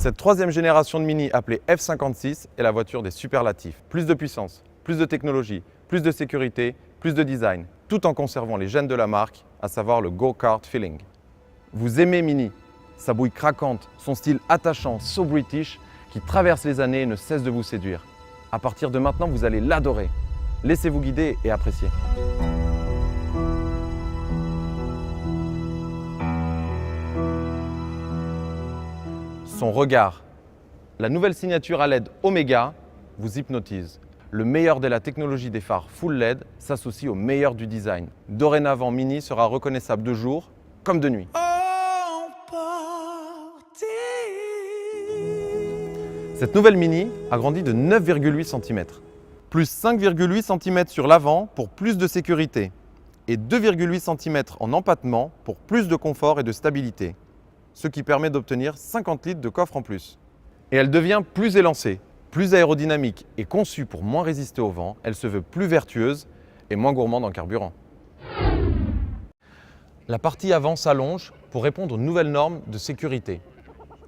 Cette troisième génération de Mini appelée F56 est la voiture des superlatifs. Plus de puissance, plus de technologie, plus de sécurité, plus de design, tout en conservant les gènes de la marque, à savoir le go-kart feeling. Vous aimez Mini, sa bouille craquante, son style attachant, so British, qui traverse les années et ne cesse de vous séduire. À partir de maintenant, vous allez l'adorer. Laissez-vous guider et apprécier. Son regard. La nouvelle signature à LED Omega vous hypnotise. Le meilleur de la technologie des phares full LED s'associe au meilleur du design. Dorénavant, Mini sera reconnaissable de jour comme de nuit. Cette nouvelle Mini a grandi de 9,8 cm. Plus 5,8 cm sur l'avant pour plus de sécurité et 2,8 cm en empattement pour plus de confort et de stabilité, ce qui permet d'obtenir 50 litres de coffre en plus. Et elle devient plus élancée, plus aérodynamique et conçue pour moins résister au vent. Elle se veut plus vertueuse et moins gourmande en carburant. La partie avant s'allonge pour répondre aux nouvelles normes de sécurité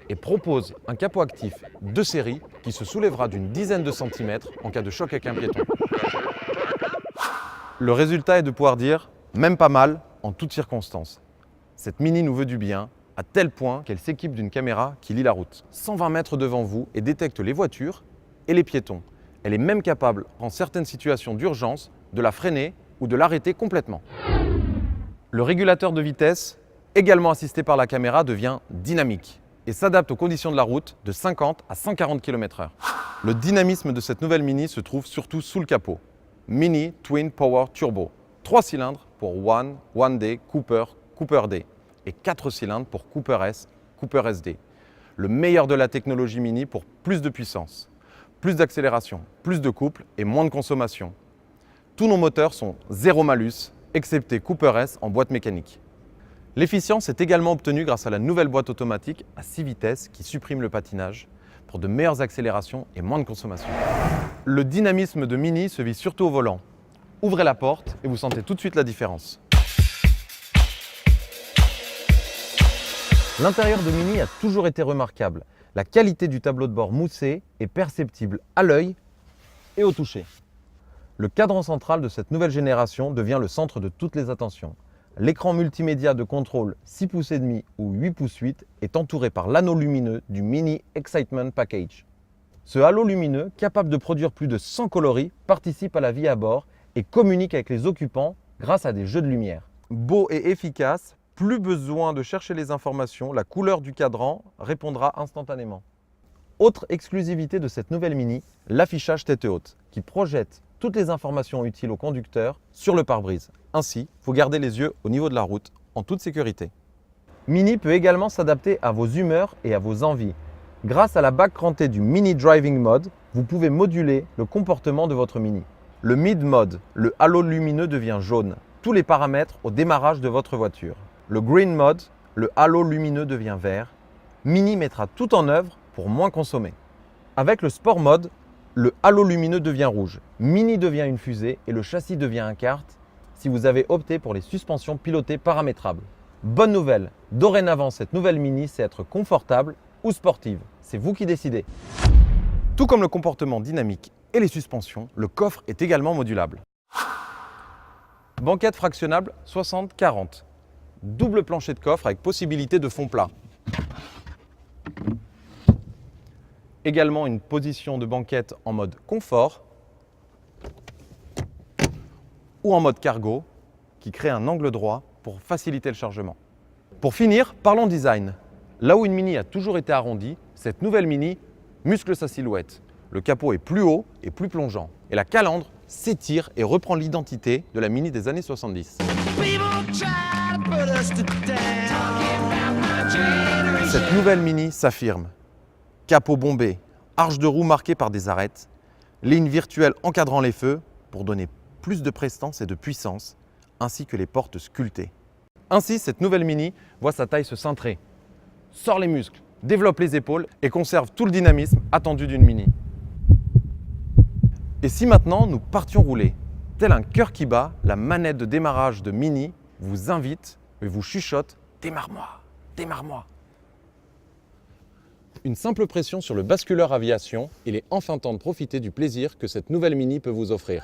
et propose un capot actif de série qui se soulèvera d'une dizaine de centimètres en cas de choc avec un piéton. Le résultat est de pouvoir dire « même pas mal » en toutes circonstances. Cette Mini nous veut du bien, à tel point qu'elle s'équipe d'une caméra qui lit la route. 120 mètres devant vous et détecte les voitures et les piétons. Elle est même capable, en certaines situations d'urgence, de la freiner ou de l'arrêter complètement. Le régulateur de vitesse, également assisté par la caméra, devient dynamique et s'adapte aux conditions de la route de 50 à 140 km/h. Le dynamisme de cette nouvelle Mini se trouve surtout sous le capot. Mini Twin Power Turbo. 3 cylindres pour One D, Cooper, Cooper D et 4 cylindres pour Cooper S, Cooper SD. Le meilleur de la technologie Mini pour plus de puissance, plus d'accélération, plus de couple et moins de consommation. Tous nos moteurs sont zéro malus, excepté Cooper S en boîte mécanique. L'efficience est également obtenue grâce à la nouvelle boîte automatique à 6 vitesses qui supprime le patinage pour de meilleures accélérations et moins de consommation. Le dynamisme de Mini se vit surtout au volant. Ouvrez la porte et vous sentez tout de suite la différence. L'intérieur de Mini a toujours été remarquable. La qualité du tableau de bord moussé est perceptible à l'œil et au toucher. Le cadran central de cette nouvelle génération devient le centre de toutes les attentions. L'écran multimédia de contrôle 6 pouces et demi ou 8 pouces 8 est entouré par l'anneau lumineux du Mini Excitement Package. Ce halo lumineux, capable de produire plus de 100 coloris, participe à la vie à bord et communique avec les occupants grâce à des jeux de lumière. Beau et efficace, plus besoin de chercher les informations, la couleur du cadran répondra instantanément. Autre exclusivité de cette nouvelle Mini, l'affichage tête haute, qui projette toutes les informations utiles au conducteur sur le pare-brise. Ainsi, vous gardez les yeux au niveau de la route, en toute sécurité. Mini peut également s'adapter à vos humeurs et à vos envies. Grâce à la bague crantée du Mini Driving Mode, vous pouvez moduler le comportement de votre Mini. Le Mid Mode, le halo lumineux devient jaune. Tous les paramètres au démarrage de votre voiture. Le Green Mode, le halo lumineux devient vert. Mini mettra tout en œuvre pour moins consommer. Avec le Sport Mode, le halo lumineux devient rouge. Mini devient une fusée et le châssis devient un kart si vous avez opté pour les suspensions pilotées paramétrables. Bonne nouvelle, dorénavant cette nouvelle Mini sait être confortable ou sportive. C'est vous qui décidez. Tout comme le comportement dynamique et les suspensions, le coffre est également modulable. Banquette fractionnable 60-40. Double plancher de coffre avec possibilité de fond plat. Également une position de banquette en mode confort ou en mode cargo qui crée un angle droit pour faciliter le chargement. Pour finir, parlons design. Là où une Mini a toujours été arrondie, cette nouvelle Mini muscle sa silhouette. Le capot est plus haut et plus plongeant et la calandre s'étire et reprend l'identité de la Mini des années 70. Cette nouvelle Mini s'affirme. Capot bombé, arche de roue marquée par des arêtes, ligne virtuelle encadrant les feux pour donner plus de prestance et de puissance, ainsi que les portes sculptées. Ainsi, cette nouvelle Mini voit sa taille se cintrer, sort les muscles, développe les épaules et conserve tout le dynamisme attendu d'une Mini. Et si maintenant nous partions rouler, tel un cœur qui bat, la manette de démarrage de Mini vous invite et vous chuchote « Démarre-moi, démarre-moi ». Une simple pression sur le basculeur aviation, il est enfin temps de profiter du plaisir que cette nouvelle Mini peut vous offrir.